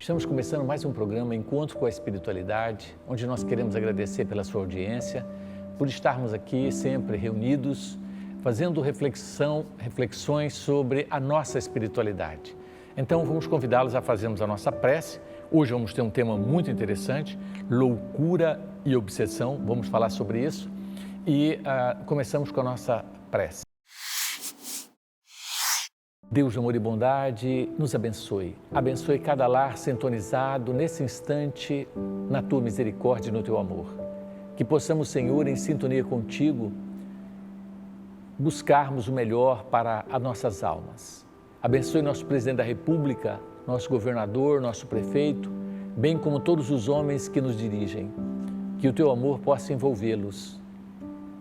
Estamos começando mais um programa Encontro com a Espiritualidade, onde nós queremos agradecer pela sua audiência, por estarmos aqui sempre reunidos, fazendo reflexões sobre a nossa espiritualidade. Então vamos convidá-los a fazermos a nossa prece. Hoje vamos ter um tema muito interessante, loucura e obsessão, vamos falar sobre isso e começamos com a nossa prece. Deus de amor e bondade, nos abençoe. Abençoe cada lar sintonizado nesse instante na Tua misericórdia e no Teu amor. Que possamos, Senhor, em sintonia contigo, buscarmos o melhor para as nossas almas. Abençoe nosso Presidente da República, nosso governador, nosso prefeito, bem como todos os homens que nos dirigem. Que o Teu amor possa envolvê-los.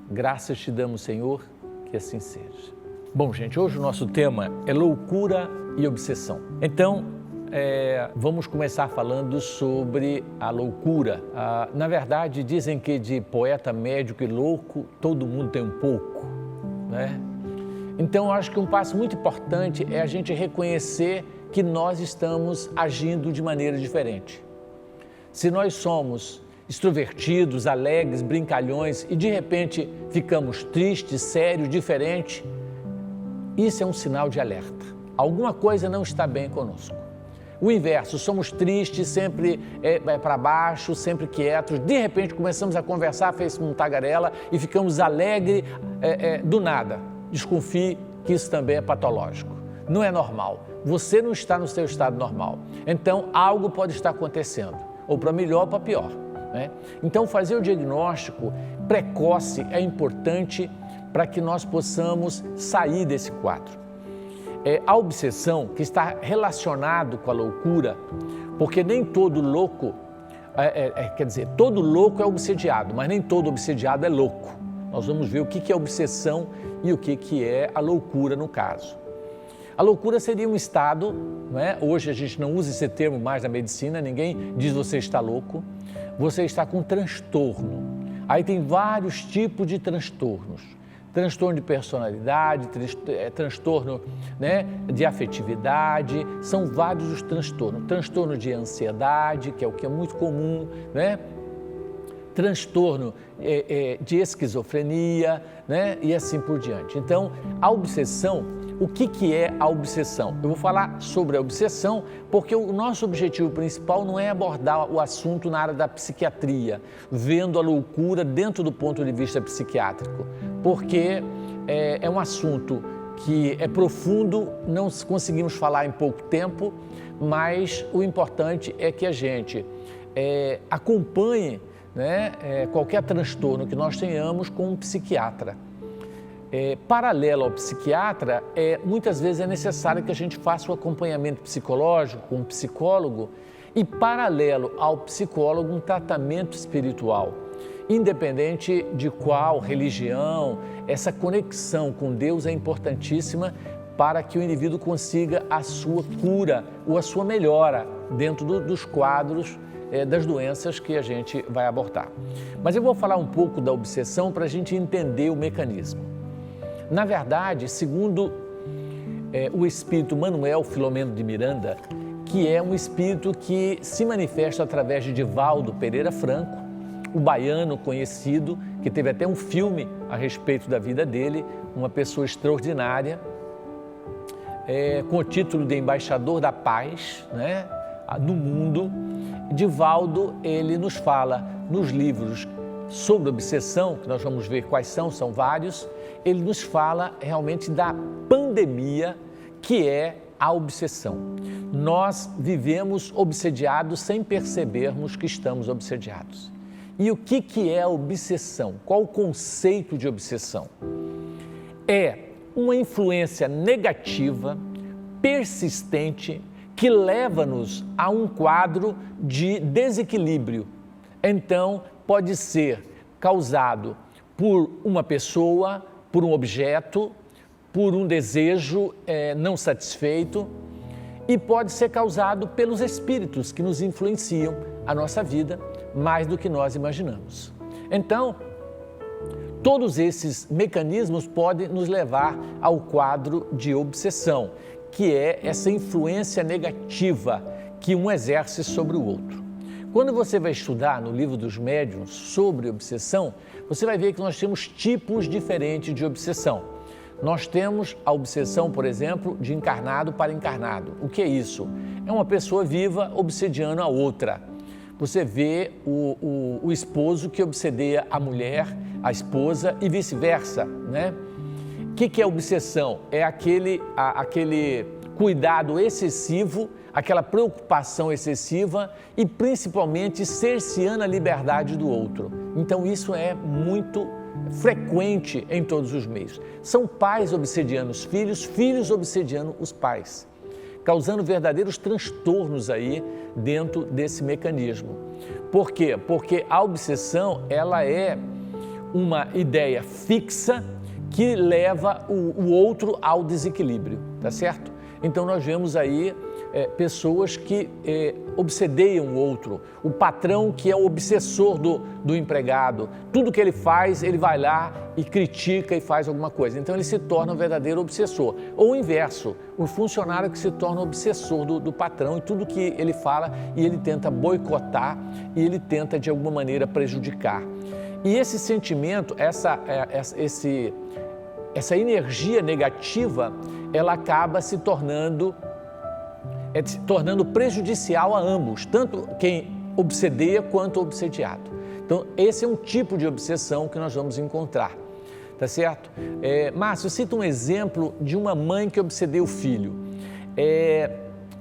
Graças te damos, Senhor, que assim seja. Bom, gente, hoje o nosso tema é loucura e obsessão. Então, vamos começar falando sobre a loucura. Na verdade, dizem que de poeta, médico e louco, todo mundo tem um pouco, né? Então, eu acho que um passo muito importante é a gente reconhecer que nós estamos agindo de maneira diferente. Se nós somos extrovertidos, alegres, brincalhões e de repente ficamos tristes, sérios, diferentes, isso é um sinal de alerta. Alguma coisa não está bem conosco. O inverso, somos tristes, sempre para baixo, sempre quietos. De repente começamos a conversar, fez um tagarela e ficamos alegres do nada. Desconfie que isso também é patológico. Não é normal. Você não está no seu estado normal. Então algo pode estar acontecendo, ou para melhor ou para pior, né? Então fazer o diagnóstico precoce é importante para que nós possamos sair desse quadro. A obsessão, que está relacionado com a loucura, porque nem todo louco, todo louco é obsediado, mas nem todo obsediado é louco. Nós vamos ver o que é obsessão e o que é a loucura no caso. A loucura seria um estado, não é? Hoje a gente não usa esse termo mais na medicina, ninguém diz você está louco, você está com transtorno. Aí tem vários tipos de transtornos. Transtorno de personalidade, transtorno, né, de afetividade, são vários os transtornos. Transtorno de ansiedade, que é o que é muito comum, né? Transtorno de esquizofrenia, né? E assim por diante. Então, a obsessão, o que é a obsessão? Eu vou falar sobre a obsessão porque o nosso objetivo principal não é abordar o assunto na área da psiquiatria, vendo a loucura dentro do ponto de vista psiquiátrico, porque é um assunto que é profundo, não conseguimos falar em pouco tempo, mas o importante é que a gente acompanhe, né, qualquer transtorno que nós tenhamos com um psiquiatra. Paralelo ao psiquiatra, muitas vezes é necessário que a gente faça o acompanhamento psicológico com um psicólogo e paralelo ao psicólogo um tratamento espiritual. Independente de qual religião, essa conexão com Deus é importantíssima para que o indivíduo consiga a sua cura ou a sua melhora dentro dos quadros das doenças que a gente vai abordar. Mas eu vou falar um pouco da obsessão para a gente entender o mecanismo. Na verdade, segundo o espírito Manuel Filomeno de Miranda, que é um espírito que se manifesta através de Divaldo Pereira Franco, o baiano conhecido, que teve até um filme a respeito da vida dele, uma pessoa extraordinária, com o título de Embaixador da Paz, né, no mundo. Divaldo, ele nos fala nos livros sobre obsessão, que nós vamos ver quais são vários, ele nos fala realmente da pandemia que é a obsessão. Nós vivemos obsediados sem percebermos que estamos obsediados. E o que é a obsessão? Qual o conceito de obsessão? É uma influência negativa, persistente, que leva-nos a um quadro de desequilíbrio. Então, pode ser causado por uma pessoa, por um objeto, por um desejo não satisfeito e pode ser causado pelos espíritos que nos influenciam a nossa vida mais do que nós imaginamos. Então, todos esses mecanismos podem nos levar ao quadro de obsessão, que é essa influência negativa que um exerce sobre o outro. Quando você vai estudar no livro dos médiuns sobre obsessão, você vai ver que nós temos tipos diferentes de obsessão. Nós temos a obsessão, por exemplo, de encarnado para encarnado. O que é isso? É uma pessoa viva obsediando a outra. Você vê o esposo que obsedeia a mulher, a esposa e vice-versa, né? O que é obsessão? É aquele cuidado excessivo, aquela preocupação excessiva e principalmente cerceando a liberdade do outro. Então isso é muito frequente em todos os meios. São pais obsediando os filhos, filhos obsediando os pais, causando verdadeiros transtornos aí dentro desse mecanismo. Por quê? Porque a obsessão, ela é uma ideia fixa que leva o outro ao desequilíbrio, tá certo? Então nós vemos aí pessoas que obsedeiam o outro, o patrão que é o obsessor do empregado, tudo que ele faz, ele vai lá e critica e faz alguma coisa, então ele se torna um verdadeiro obsessor. Ou o inverso, o funcionário que se torna obsessor do patrão e tudo que ele fala e ele tenta boicotar e ele tenta de alguma maneira prejudicar. E esse sentimento, essa energia negativa, ela acaba se tornando prejudicial a ambos, tanto quem obsedeia quanto o obsediado. Então, esse é um tipo de obsessão que nós vamos encontrar, tá certo? Márcio, cita um exemplo de uma mãe que obsedeia o filho.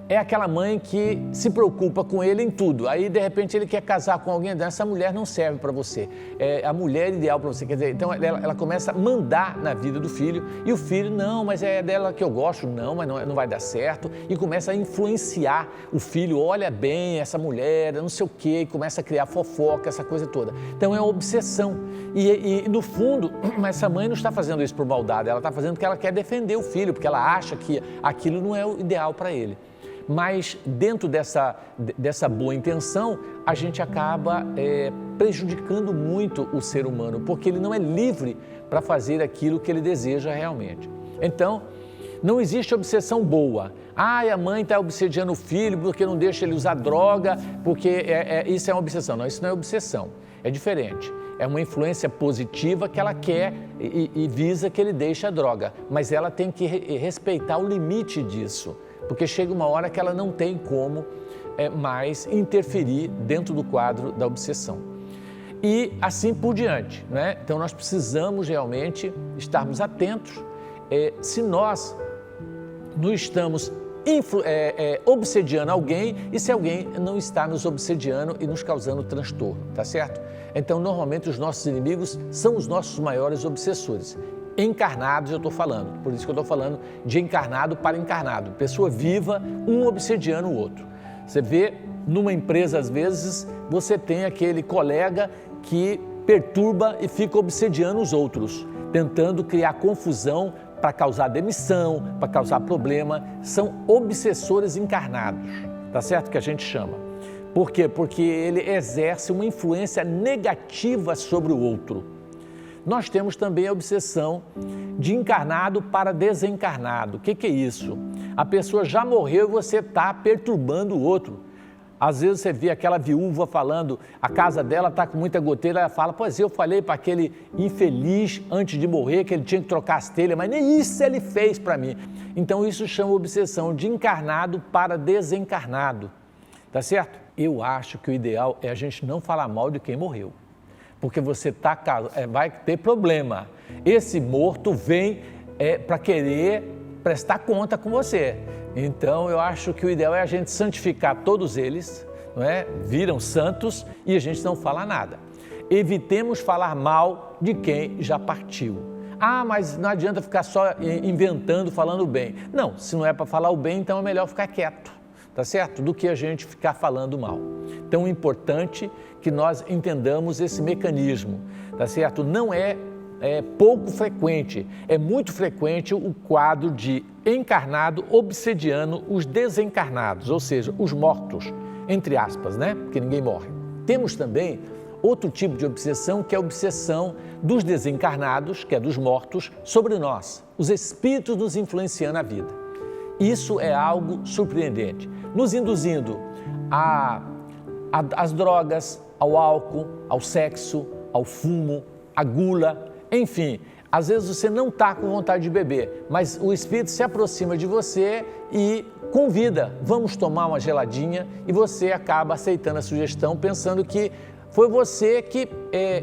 É aquela mãe que se preocupa com ele em tudo, aí de repente ele quer casar com alguém, essa mulher não serve para você, é a mulher ideal para você, quer dizer, então ela começa a mandar na vida do filho e o filho, não, mas é dela que eu gosto, não, mas não vai dar certo, e começa a influenciar o filho, olha bem essa mulher, não sei o quê, e começa a criar fofoca, essa coisa toda. Então é uma obsessão e no fundo, essa mãe não está fazendo isso por maldade, ela está fazendo porque ela quer defender o filho, porque ela acha que aquilo não é o ideal para ele. Mas dentro dessa boa intenção, a gente acaba prejudicando muito o ser humano, porque ele não é livre para fazer aquilo que ele deseja realmente. Então, não existe obsessão boa. A mãe está obsediando o filho porque não deixa ele usar droga, porque isso é uma obsessão. Não, isso não é obsessão, é diferente. É uma influência positiva que ela quer e visa que ele deixe a droga, mas ela tem que respeitar o limite disso. Porque chega uma hora que ela não tem como mais interferir dentro do quadro da obsessão. E assim por diante, né? Então nós precisamos realmente estarmos atentos se nós não estamos obsediando alguém e se alguém não está nos obsediando e nos causando transtorno, tá certo? Então normalmente os nossos inimigos são os nossos maiores obsessores. Encarnados eu estou falando, por isso que eu estou falando de encarnado para encarnado, pessoa viva, um obsediando o outro. Você vê numa empresa às vezes, você tem aquele colega que perturba e fica obsediando os outros, tentando criar confusão para causar demissão, para causar problema, são obsessores encarnados, tá certo que a gente chama. Por quê? Porque ele exerce uma influência negativa sobre o outro. Nós temos também a obsessão de encarnado para desencarnado. O que é isso? A pessoa já morreu e você está perturbando o outro. Às vezes você vê aquela viúva falando, a casa dela está com muita goteira, ela fala, pois eu falei para aquele infeliz antes de morrer que ele tinha que trocar as telhas, mas nem isso ele fez para mim. Então isso chama obsessão de encarnado para desencarnado, tá certo? Eu acho que o ideal é a gente não falar mal de quem morreu. Porque você vai ter problema. Esse morto vem para querer prestar conta com você. Então, eu acho que o ideal é a gente santificar todos eles, não é? Viram santos e a gente não fala nada. Evitemos falar mal de quem já partiu. Mas não adianta ficar só inventando, falando bem. Não, se não é para falar o bem, então é melhor ficar quieto, tá certo? Do que a gente ficar falando mal. Então, é importante que nós entendamos esse mecanismo, tá certo? Não é pouco frequente, é muito frequente o quadro de encarnado obsediando os desencarnados, ou seja, os mortos, entre aspas, né? Porque ninguém morre. Temos também outro tipo de obsessão, que é a obsessão dos desencarnados, que é dos mortos, sobre nós, os espíritos nos influenciando a vida. Isso é algo surpreendente, nos induzindo às drogas, ao álcool, ao sexo, ao fumo, à gula, enfim. Às vezes você não está com vontade de beber, mas o Espírito se aproxima de você e convida, vamos tomar uma geladinha, e você acaba aceitando a sugestão, pensando que foi você que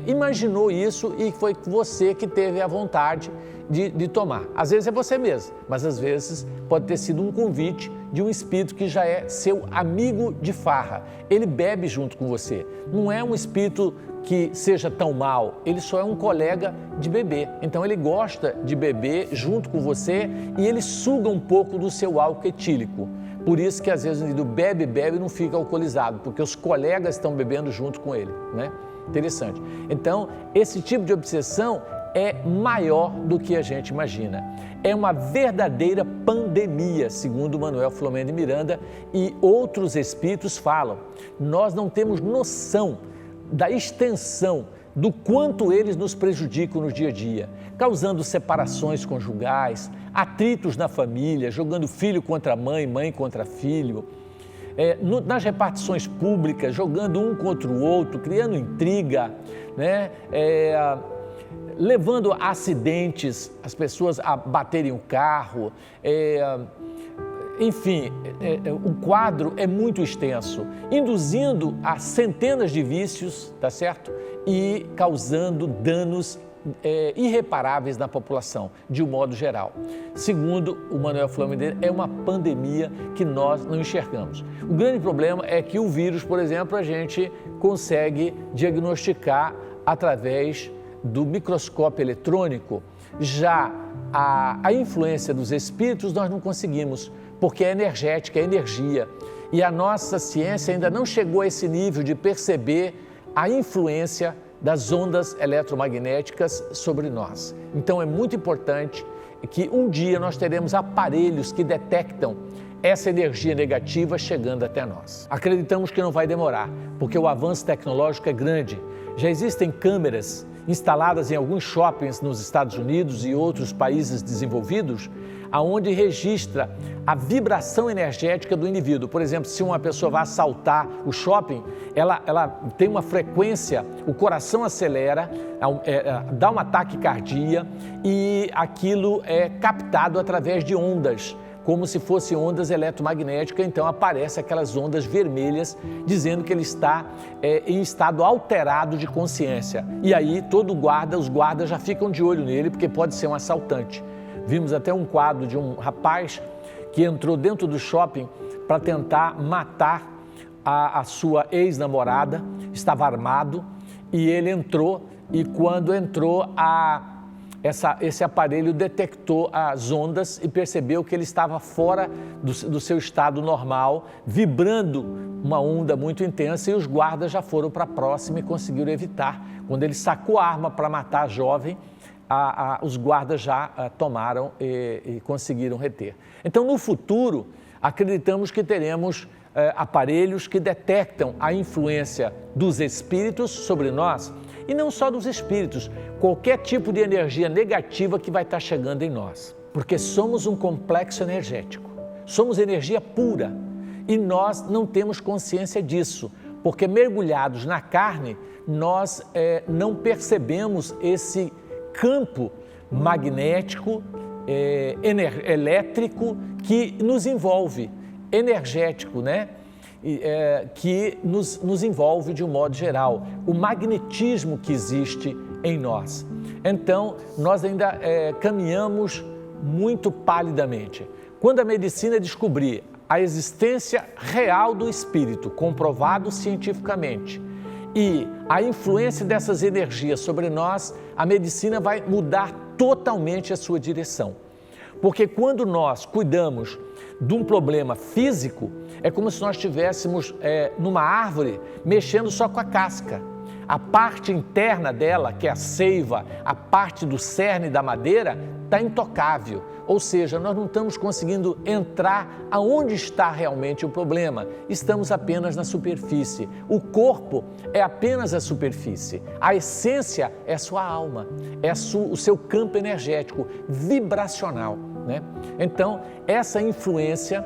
imaginou isso e foi você que teve a vontade de tomar. Às vezes é você mesmo, mas às vezes pode ter sido um convite de um espírito que já é seu amigo de farra. Ele bebe junto com você. Não é um espírito que seja tão mal, ele só é um colega de beber. Então ele gosta de beber junto com você e ele suga um pouco do seu álcool etílico. Por isso que às vezes o indivíduo bebe e não fica alcoolizado, porque os colegas estão bebendo junto com ele, né? Interessante. Então, esse tipo de obsessão é maior do que a gente imagina. É uma verdadeira pandemia, segundo Manuel Filomeno de Miranda e outros espíritos falam. Nós não temos noção da extensão do quanto eles nos prejudicam no dia a dia, causando separações conjugais, atritos na família, jogando filho contra mãe, mãe contra filho, nas repartições públicas, jogando um contra o outro, criando intriga, né? Levando a acidentes, as pessoas a baterem o carro, enfim, o quadro é muito extenso, induzindo a centenas de vícios, tá certo? E causando danos irreparáveis na população, de um modo geral. Segundo o Manuel Filomeno, é uma pandemia que nós não enxergamos. O grande problema é que o vírus, por exemplo, a gente consegue diagnosticar através do microscópio eletrônico. Já a influência dos espíritos nós não conseguimos, porque é energética, é energia. E a nossa ciência ainda não chegou a esse nível de perceber a influência das ondas eletromagnéticas sobre nós. Então é muito importante que um dia nós teremos aparelhos que detectam essa energia negativa chegando até nós. Acreditamos que não vai demorar, porque o avanço tecnológico é grande. Já existem câmeras instaladas em alguns shoppings nos Estados Unidos e outros países desenvolvidos, aonde registra a vibração energética do indivíduo. Por exemplo, se uma pessoa vai assaltar o shopping, ela tem uma frequência, o coração acelera, dá uma taquicardia e aquilo é captado através de ondas, como se fossem ondas eletromagnéticas. Então aparecem aquelas ondas vermelhas dizendo que ele está em estado alterado de consciência. E aí os guardas já ficam de olho nele, porque pode ser um assaltante. Vimos até um quadro de um rapaz que entrou dentro do shopping para tentar matar a sua ex-namorada, estava armado, e ele entrou, e quando entrou, esse aparelho detectou as ondas e percebeu que ele estava fora do seu estado normal, vibrando uma onda muito intensa, e os guardas já foram para a próxima e conseguiram evitar. Quando ele sacou a arma para matar a jovem, os guardas já tomaram e conseguiram reter. Então, no futuro, acreditamos que teremos aparelhos que detectam a influência dos espíritos sobre nós, e não só dos espíritos, qualquer tipo de energia negativa que vai estar chegando em nós, porque somos um complexo energético, somos energia pura e nós não temos consciência disso, porque mergulhados na carne, nós não percebemos esse campo magnético, elétrico que nos envolve, energético, né? Que nos envolve de um modo geral, o magnetismo que existe em nós. Então, nós ainda caminhamos muito palidamente. Quando a medicina descobrir a existência real do espírito, comprovado cientificamente, e a influência dessas energias sobre nós, a medicina vai mudar totalmente a sua direção. Porque quando nós cuidamos de um problema físico, é como se nós estivéssemos numa árvore mexendo só com a casca. A parte interna dela, que é a seiva, a parte do cerne da madeira, está intocável. Ou seja, nós não estamos conseguindo entrar aonde está realmente o problema. Estamos apenas na superfície. O corpo é apenas a superfície. A essência é a sua alma, é o seu campo energético, vibracional. né? Então, essa influência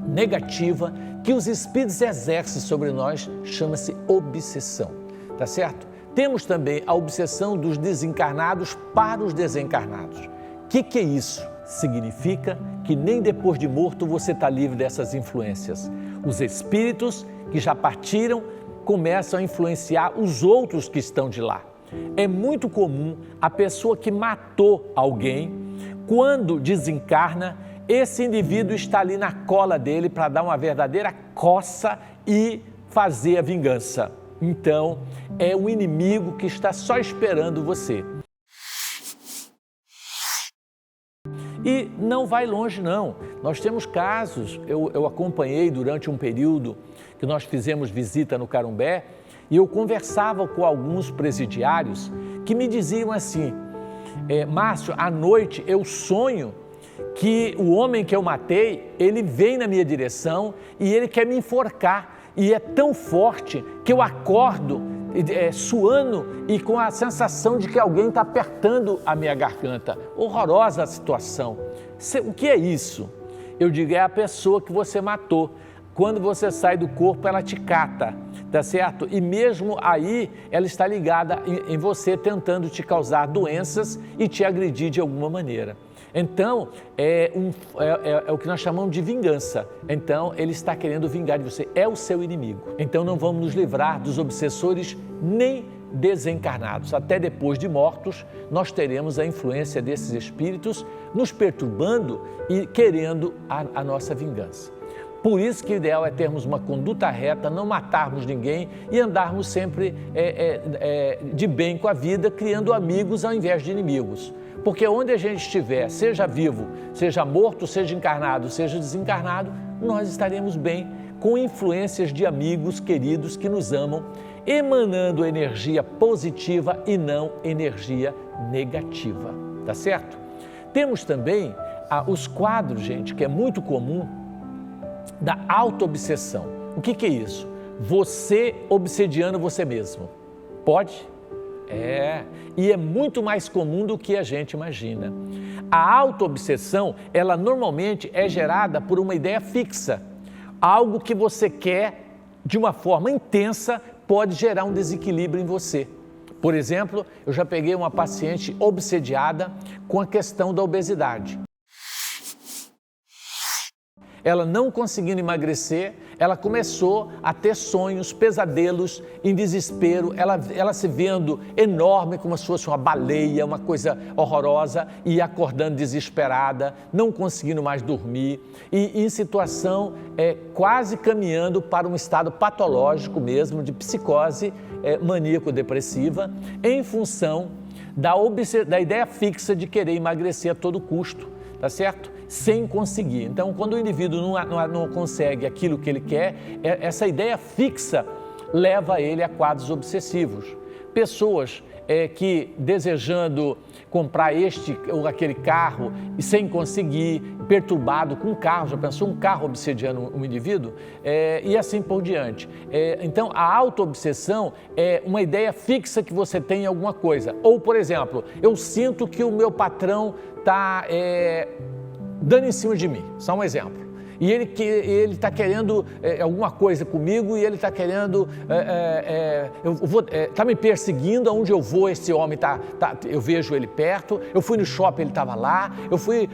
negativa que os espíritos exercem sobre nós chama-se obsessão, tá certo? Temos também a obsessão dos desencarnados para os desencarnados. O que é isso? Significa que nem depois de morto você está livre dessas influências. Os espíritos que já partiram começam a influenciar os outros que estão de lá. É muito comum a pessoa que matou alguém, quando desencarna, esse indivíduo está ali na cola dele para dar uma verdadeira coça e fazer a vingança. Então, é o inimigo que está só esperando você. E não vai longe não, nós temos casos, eu acompanhei durante um período que nós fizemos visita no Carumbé e eu conversava com alguns presidiários que me diziam assim, Márcio, à noite eu sonho que o homem que eu matei, ele vem na minha direção e ele quer me enforcar e é tão forte que eu acordo suando e com a sensação de que alguém está apertando a minha garganta. Horrorosa a situação. O que é isso? Eu digo, é a pessoa que você matou. Quando você sai do corpo, ela te cata, tá certo? E mesmo aí, ela está ligada em você, tentando te causar doenças e te agredir de alguma maneira. Então, é o que nós chamamos de vingança. Então, ele está querendo vingar de você, é o seu inimigo. Então, não vamos nos livrar dos obsessores nem desencarnados. Até depois de mortos, nós teremos a influência desses espíritos nos perturbando e querendo a nossa vingança. Por isso que o ideal é termos uma conduta reta, não matarmos ninguém e andarmos sempre de bem com a vida, criando amigos ao invés de inimigos. Porque onde a gente estiver, seja vivo, seja morto, seja encarnado, seja desencarnado, nós estaremos bem, com influências de amigos queridos que nos amam, emanando energia positiva e não energia negativa, tá certo? Temos também os quadros, gente, que é muito comum, da auto-obsessão. O que é isso? Você obsediando você mesmo. Pode? E é muito mais comum do que a gente imagina. A auto-obsessão, ela normalmente é gerada por uma ideia fixa. Algo que você quer de uma forma intensa pode gerar um desequilíbrio em você. Por exemplo, eu já peguei uma paciente obsediada com a questão da obesidade. Ela não conseguindo emagrecer, ela começou a ter sonhos, pesadelos, em desespero, ela se vendo enorme, como se fosse uma baleia, uma coisa horrorosa, e acordando desesperada, não conseguindo mais dormir, e em situação quase caminhando para um estado patológico mesmo, de psicose maníaco-depressiva, em função da ideia fixa de querer emagrecer a todo custo, tá certo? Sem conseguir. Então, quando o indivíduo não consegue aquilo que ele quer, essa ideia fixa leva ele a quadros obsessivos. Pessoas que desejando comprar este ou aquele carro e sem conseguir, perturbado com um carro, já pensou um carro obsediando um indivíduo? E assim por diante. Então, a auto-obsessão é uma ideia fixa que você tem em alguma coisa. Ou, por exemplo, eu sinto que o meu patrão está dando em cima de mim, só um exemplo. E ele está querendo alguma coisa comigo e ele está querendo, está me perseguindo, aonde eu vou esse homem eu vejo ele perto, eu fui no shopping, ele estava lá, eu fui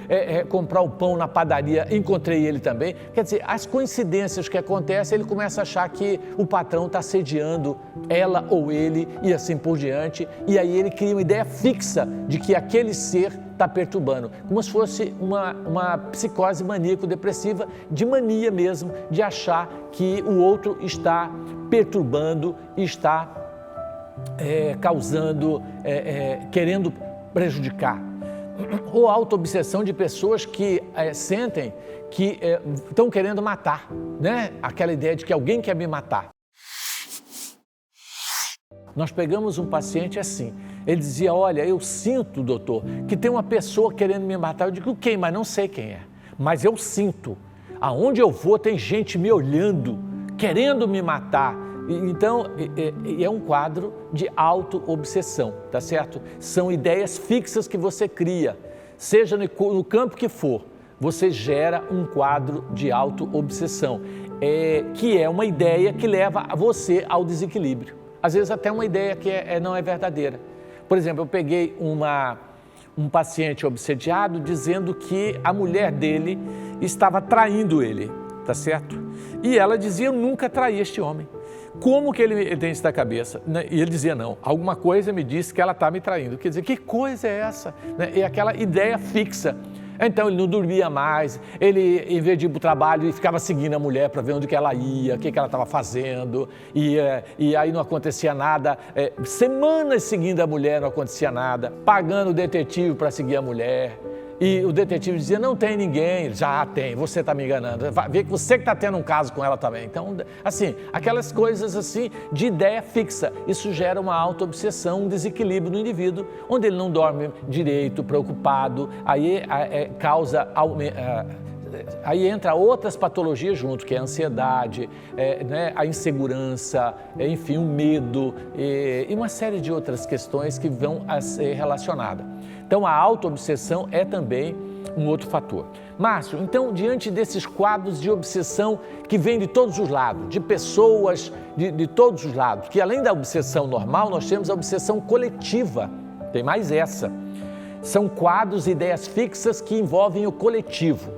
comprar o pão na padaria, encontrei ele também. Quer dizer, as coincidências que acontecem, ele começa a achar que o patrão está assediando ela ou ele e assim por diante, e aí ele cria uma ideia fixa de que aquele ser está perturbando, como se fosse uma psicose maníaco-depressiva, de mania mesmo, de achar que o outro está perturbando, está causando, querendo prejudicar. Ou auto-obsessão de pessoas que sentem que estão querendo matar, né? Aquela ideia de que alguém quer me matar. Nós pegamos um paciente assim, ele dizia, olha, eu sinto, doutor, que tem uma pessoa querendo me matar. Eu digo, quem? Mas não sei quem é, mas eu sinto. Aonde eu vou tem gente me olhando, querendo me matar. Então, é um quadro de auto-obsessão, tá certo? São ideias fixas que você cria. seja no campo que for, você gera um quadro de auto-obsessão, que é uma ideia que leva você ao desequilíbrio. Às vezes até uma ideia que não é verdadeira. Por exemplo, eu peguei um paciente obsediado dizendo que a mulher dele estava traindo ele, tá certo? E ela dizia, eu nunca traí este homem. Como que ele tem isso na cabeça? E ele dizia, não, alguma coisa me disse que ela está me traindo. Quer dizer, que coisa é essa? É aquela ideia fixa. Então ele não dormia mais, ele, em vez de ir para o trabalho, ele ficava seguindo a mulher para ver onde que ela ia, o que ela estava fazendo, e aí não acontecia nada. Semanas seguindo a mulher, não acontecia nada, pagando o detetive para seguir a mulher. E o detetive dizia, não tem ninguém. Já tem, você está me enganando. Vê que você que está tendo um caso com ela também. Então, assim, aquelas coisas assim de ideia fixa. Isso gera uma auto-obsessão, um desequilíbrio no indivíduo, onde ele não dorme direito, preocupado, aí causa... Aí entra outras patologias junto, que é a ansiedade, a insegurança, enfim, o medo e uma série de outras questões que vão a ser relacionadas. Então, a auto-obsessão é também um outro fator. Márcio, então, diante desses quadros de obsessão que vêm de todos os lados, de pessoas de todos os lados, que além da obsessão normal, nós temos a obsessão coletiva, tem mais essa. São quadros e ideias fixas que envolvem o coletivo.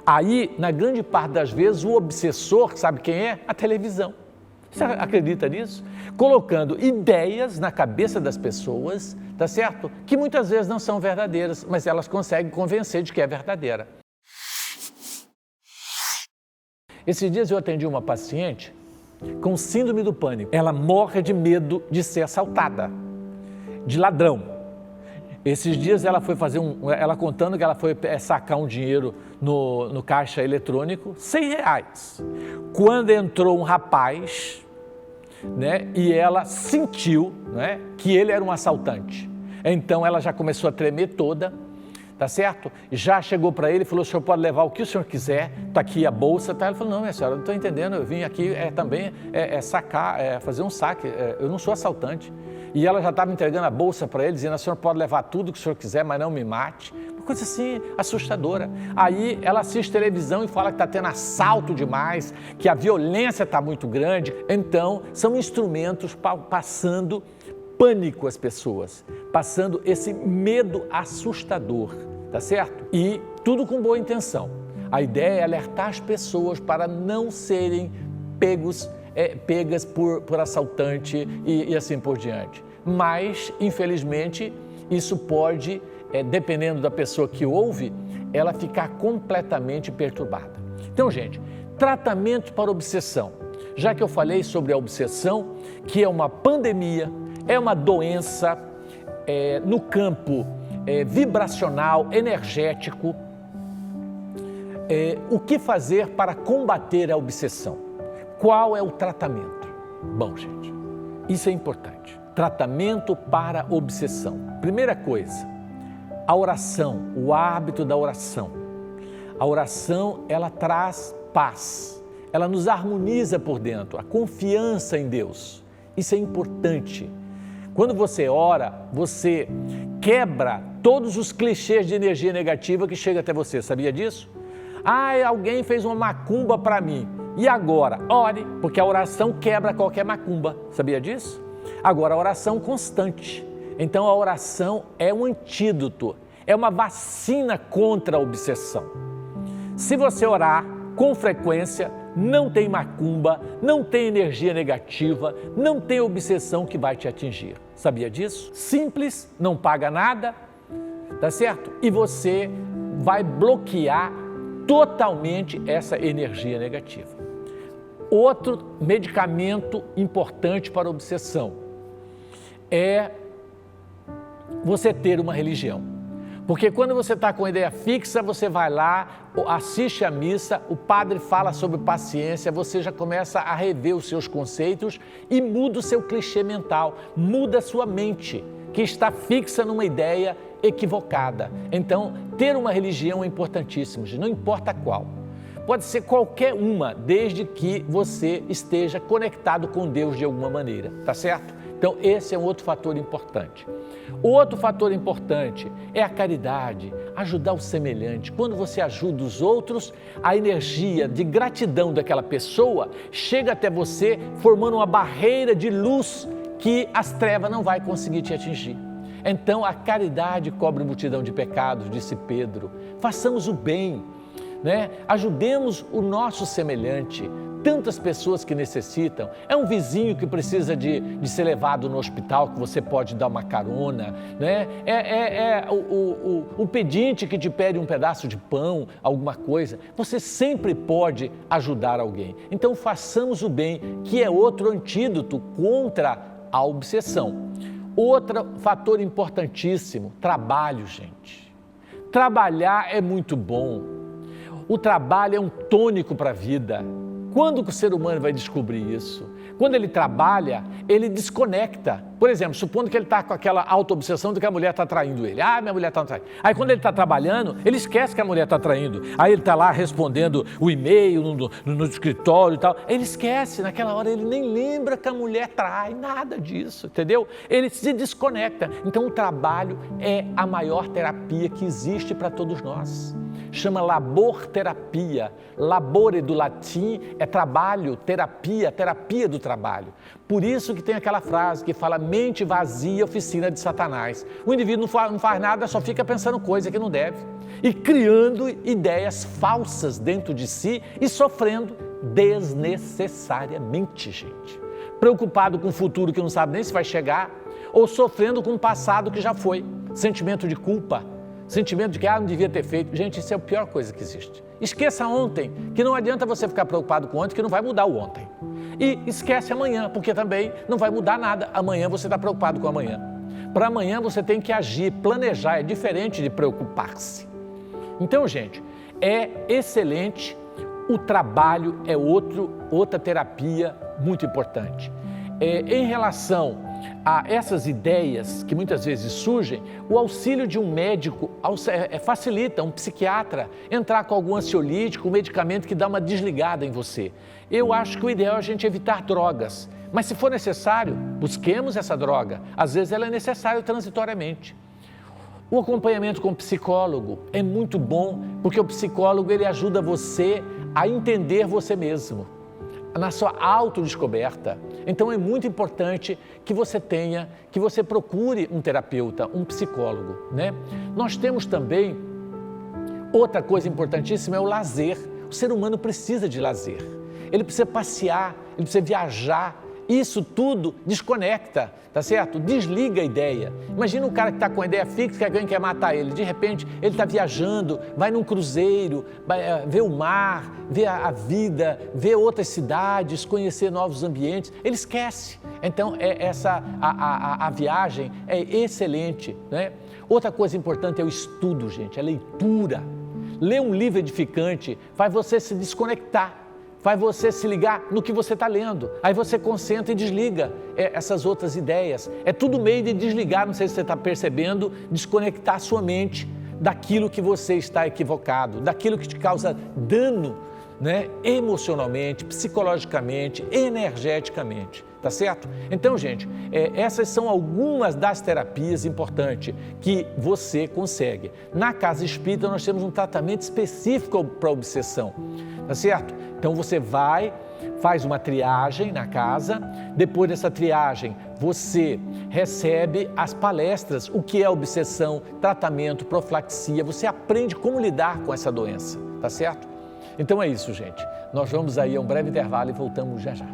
Aí, na grande parte das vezes, o obsessor, sabe quem é? A televisão. Você acredita nisso? Colocando ideias na cabeça das pessoas, tá certo? Que muitas vezes não são verdadeiras, mas elas conseguem convencer de que é verdadeira. Esses dias eu atendi uma paciente com síndrome do pânico. Ela morre de medo de ser assaltada, de ladrão. Esses dias ela foi ela contando que ela foi sacar um dinheiro no caixa eletrônico, R$100. Quando entrou um rapaz, e ela sentiu, que ele era um assaltante. Então ela já começou a tremer toda, tá certo? Já chegou para ele e falou, o senhor pode levar o que o senhor quiser, tá aqui a bolsa, tá? Ele falou, não, minha senhora, não estou entendendo, eu vim aqui também sacar, fazer um saque, eu não sou assaltante. E ela já estava entregando a bolsa para ele, dizendo, a senhora pode levar tudo que o senhor quiser, mas não me mate. Uma coisa assim, assustadora. Aí ela assiste televisão e fala que está tendo assalto demais, que a violência está muito grande. Então, são instrumentos passando pânico às pessoas, passando esse medo assustador, tá certo? E tudo com boa intenção. A ideia é alertar as pessoas para não serem pegas por assaltante e assim por diante. Mas, infelizmente, isso pode, dependendo da pessoa que ouve, ela ficar completamente perturbada. Então, gente, tratamento para obsessão. Já que eu falei sobre a obsessão, que é uma pandemia, é uma doença no campo vibracional, energético, o que fazer para combater a obsessão? Qual é o tratamento? Bom, gente, isso é importante. Tratamento para obsessão. Primeira coisa, a oração, o hábito da oração. A oração, ela traz paz, ela nos harmoniza por dentro, a confiança em Deus. Isso é importante. Quando você ora, você quebra todos os clichês de energia negativa que chega até você, sabia disso? Alguém fez uma macumba para mim. E agora? Ore, porque a oração quebra qualquer macumba. Sabia disso? Agora, a oração constante. Então, a oração é um antídoto, é uma vacina contra a obsessão. Se você orar com frequência, não tem macumba, não tem energia negativa, não tem obsessão que vai te atingir. Sabia disso? Simples, não paga nada, tá certo? E você vai bloquear totalmente essa energia negativa. Outro medicamento importante para a obsessão é você ter uma religião. Porque quando você está com a ideia fixa, você vai lá, assiste a missa, o padre fala sobre paciência, você já começa a rever os seus conceitos e muda o seu clichê mental, muda a sua mente, que está fixa numa ideia equivocada. Então, ter uma religião é importantíssimo, não importa qual. Pode ser qualquer uma, desde que você esteja conectado com Deus de alguma maneira, tá certo? Então, esse é um outro fator importante. Outro fator importante é a caridade, ajudar o semelhante. Quando você ajuda os outros, a energia de gratidão daquela pessoa chega até você, formando uma barreira de luz que as trevas não vai conseguir te atingir. Então, a caridade cobre multidão de pecados, disse Pedro. Façamos o bem, né? Ajudemos o nosso semelhante. Tantas pessoas que necessitam, é um vizinho que precisa de ser levado no hospital, que você pode dar uma carona, né? O pedinte que te pede um pedaço de pão, alguma coisa, você sempre pode ajudar alguém. Então façamos o bem, que é outro antídoto contra a obsessão. Outro fator importantíssimo, trabalho, gente. Trabalhar é muito bom. O trabalho é um tônico para a vida. Quando que o ser humano vai descobrir isso? Quando ele trabalha, ele desconecta. Por exemplo, supondo que ele está com aquela auto-obsessão de que a mulher está traindo ele. Ah, minha mulher está traindo. Aí quando ele está trabalhando, ele esquece que a mulher está traindo. Aí ele está lá respondendo o e-mail no escritório e tal. Ele esquece, naquela hora ele nem lembra que a mulher trai, nada disso, entendeu? Ele se desconecta. Então o trabalho é a maior terapia que existe para todos nós. Chama labor-terapia. Labore do latim é trabalho, terapia, terapia do trabalho. Por isso que tem aquela frase que fala mente vazia, oficina de Satanás. O indivíduo não faz nada, só fica pensando coisa que não deve. E criando ideias falsas dentro de si e sofrendo desnecessariamente, gente. Preocupado com o futuro que não sabe nem se vai chegar, ou sofrendo com o passado que já foi. Sentimento de culpa. Sentimento de que não devia ter feito. Gente, isso é a pior coisa que existe. Esqueça ontem, que não adianta você ficar preocupado com ontem, que não vai mudar o ontem. E esquece amanhã, porque também não vai mudar nada. Amanhã você está preocupado com amanhã. Para amanhã você tem que agir, planejar, é diferente de preocupar-se. Então, gente, é excelente. O trabalho é outra terapia muito importante. Em relação a essas ideias que muitas vezes surgem, o auxílio de um médico facilita, um psiquiatra, entrar com algum ansiolítico, um medicamento que dá uma desligada em você. Eu acho que o ideal é a gente evitar drogas, mas se for necessário, busquemos essa droga. Às vezes ela é necessária transitoriamente. O acompanhamento com o psicólogo é muito bom, porque o psicólogo ele ajuda você a entender você mesmo, na sua autodescoberta. Então é muito importante que você procure um terapeuta, um psicólogo, né? Nós temos também outra coisa importantíssima, é o lazer. O ser humano precisa de lazer. Ele precisa passear, ele precisa viajar. Isso tudo desconecta, tá certo? Desliga a ideia. Imagina um cara que está com a ideia fixa que alguém quer matar ele. De repente, ele está viajando, vai num cruzeiro, vai ver o mar, ver a vida, ver outras cidades, conhecer novos ambientes. Ele esquece. Então, a viagem é excelente, né? Outra coisa importante é o estudo, gente, a leitura. Ler um livro edificante faz você se desconectar. Faz você se ligar no que você está lendo. Aí você concentra e desliga essas outras ideias. É tudo meio de desligar, não sei se você está percebendo, desconectar sua mente daquilo que você está equivocado, daquilo que te causa dano, né? Emocionalmente, psicologicamente, energeticamente. Tá certo? Então, gente, essas são algumas das terapias importantes que você consegue. Na Casa Espírita, nós temos um tratamento específico para a obsessão. Tá certo? Então, você faz uma triagem na casa, depois dessa triagem, você recebe as palestras, o que é obsessão, tratamento, profilaxia, você aprende como lidar com essa doença, tá certo? Então é isso, gente. Nós vamos aí a um breve intervalo e voltamos já já.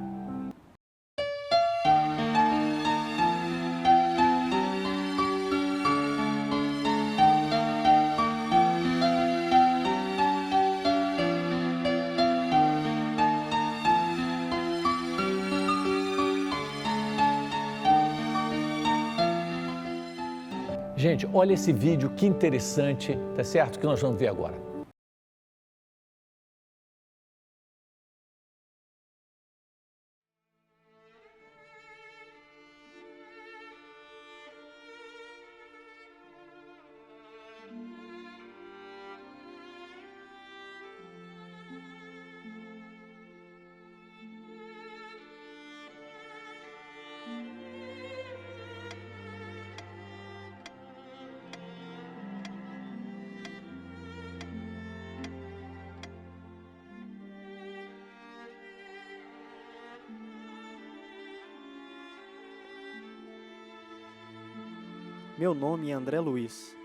Gente, olha esse vídeo, que interessante, tá certo? Que nós vamos ver agora. Meu nome é André Luiz.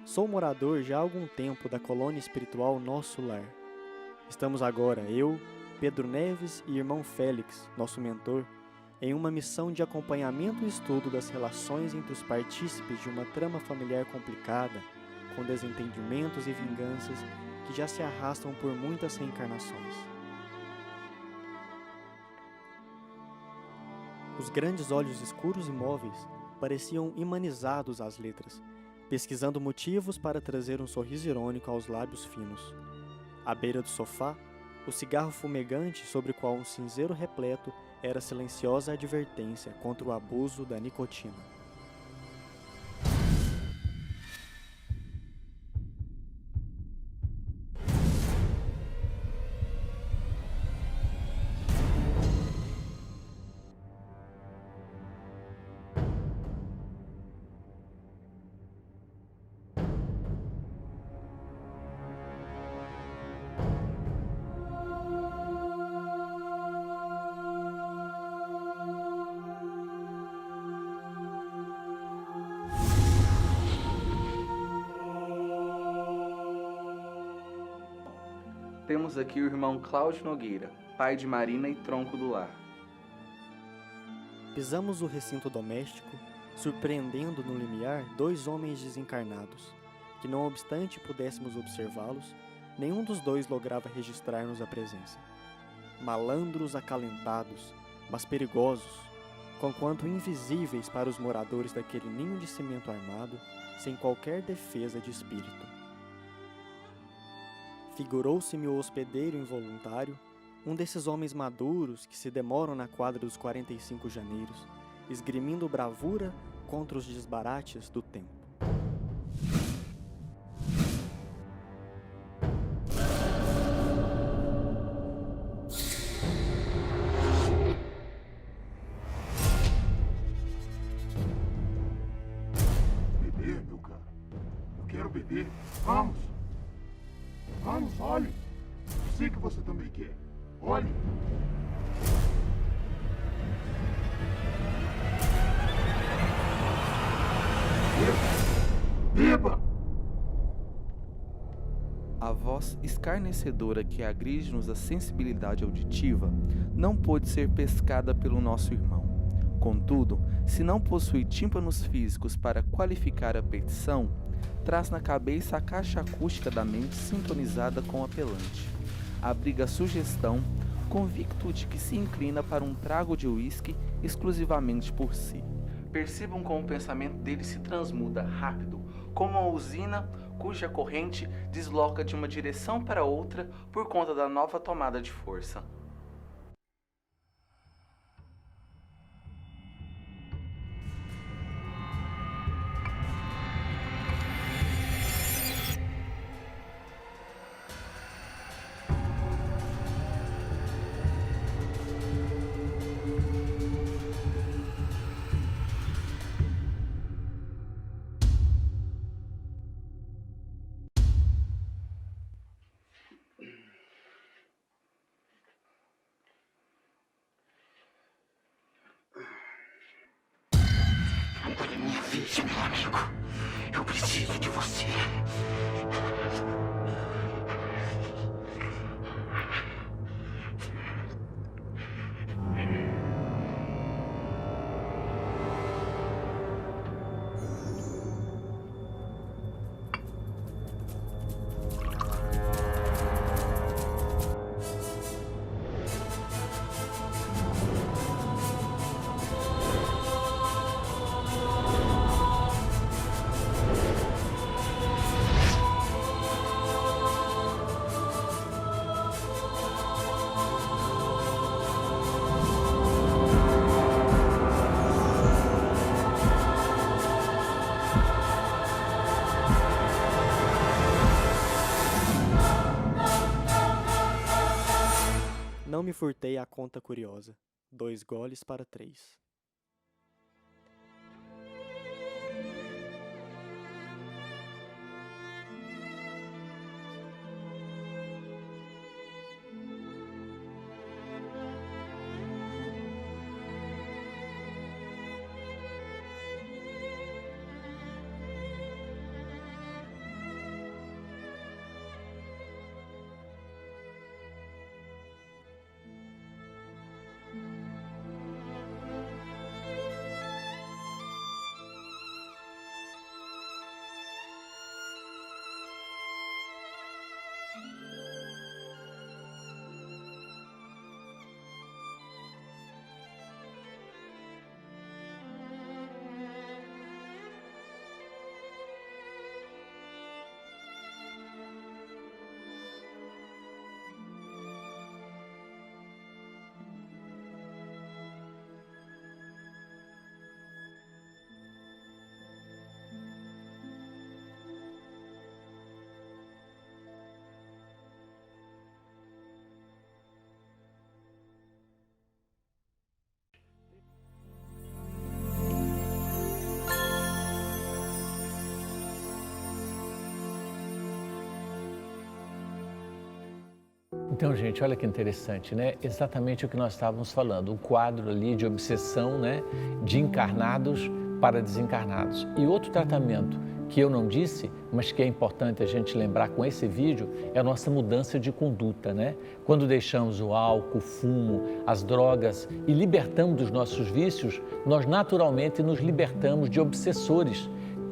Sou morador já há algum tempo da colônia espiritual Nosso Lar. Estamos agora, eu, Pedro Neves e irmão Félix, nosso mentor, em uma missão de acompanhamento e estudo das relações entre os partícipes de uma trama familiar complicada, com desentendimentos e vinganças que já se arrastam por muitas reencarnações. Os grandes olhos escuros e móveis pareciam imanizados às letras, pesquisando motivos para trazer um sorriso irônico aos lábios finos. À beira do sofá, o cigarro fumegante sobre o qual um cinzeiro repleto era silenciosa advertência contra o abuso da nicotina. Temos aqui o irmão Cláudio Nogueira, pai de Marina e tronco do lar. Pisamos o recinto doméstico, surpreendendo no limiar 2 homens desencarnados, que não obstante pudéssemos observá-los, nenhum dos 2 lograva registrar-nos a presença. Malandros acalentados, mas perigosos, conquanto invisíveis para os moradores daquele ninho de cimento armado, sem qualquer defesa de espírito. Figurou-se-me o hospedeiro involuntário, um desses homens maduros que se demoram na quadra dos 45 janeiros, esgrimindo bravura contra os desbarates do tempo. Beber, meu caro. Eu quero beber. Vamos! Vamos, olhe! Eu sei que você também quer. Olhe! Beba! Beba! A voz escarnecedora que agride-nos a sensibilidade auditiva não pôde ser pescada pelo nosso irmão. Contudo, se não possui tímpanos físicos para qualificar a petição, traz na cabeça a caixa acústica da mente sintonizada com o apelante. Abriga a sugestão, convicto de que se inclina para um trago de uísque exclusivamente por si. Percebam como o pensamento dele se transmuda rápido, como uma usina cuja corrente desloca de uma direção para outra por conta da nova tomada de força. Agora é minha vez, meu amigo. Eu preciso de você. Não me furtei a conta curiosa. 2 goles para 3. Então, gente, olha que interessante, né? Exatamente o que nós estávamos falando, o quadro ali de obsessão, né? De encarnados para desencarnados. E outro tratamento que eu não disse, mas que é importante a gente lembrar com esse vídeo, é a nossa mudança de conduta, né? Quando deixamos o álcool, o fumo, as drogas e libertamos dos nossos vícios, nós naturalmente nos libertamos de obsessores.